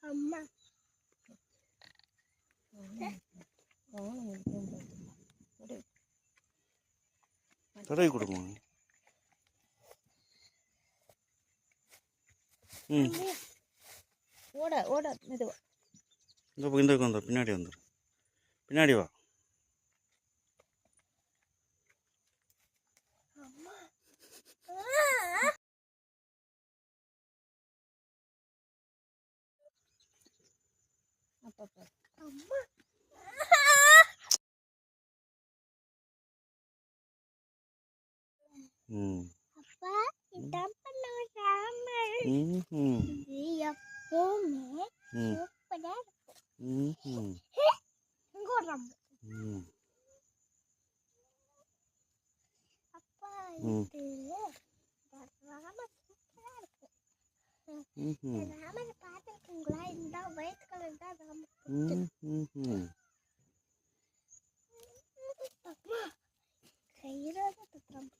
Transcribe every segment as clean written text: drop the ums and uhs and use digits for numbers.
அம்மா தடவை கொடுமா. ஓட ஓட மெதுவா. இந்த வந்துடும், பின்னாடி வந்துடும், பின்னாடி வா. அப்பா இதான் பண்ணுவாங்க. இது எப்பவுமே சூப்பரா இருக்கும். அப்பா இது ராமர் சூப்பரா இருக்கு. ராமர் பார்த்துருக்கீங்களா? இந்த ஒயிட் கலர் தான் ராமர். கையில துப்புறோம்.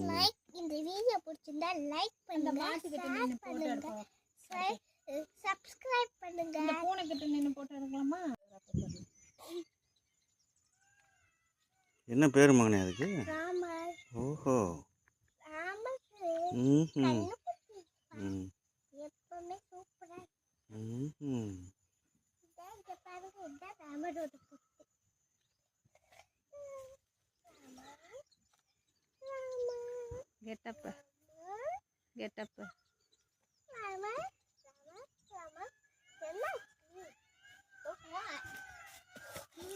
லைக் இந்த வீடியோ பிடிச்சிருந்தா லைக் பண்ணுங்க, ஷேர் பண்ணுங்க, சப்ஸ்கிரைப் பண்ணுங்க. இந்த பூனை கிட்ட நின்னு போட்டோ எடுக்கலாமா? என்ன பேரு மகனே அதுக்கு? ராமர். ஓஹோ, ராமர். எப்பவுமே சூப்பரா இருக்கு. பாருங்க, இதான் ராமரோட புத்து. கெட்டப்ப கெட்டப்ப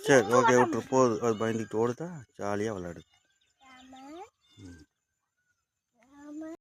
சரி, ஓகே, விட்டுரு போகுது. அது பயந்துக்கிட்டு ஓடுதா, ஜாலியாக விளையாடு.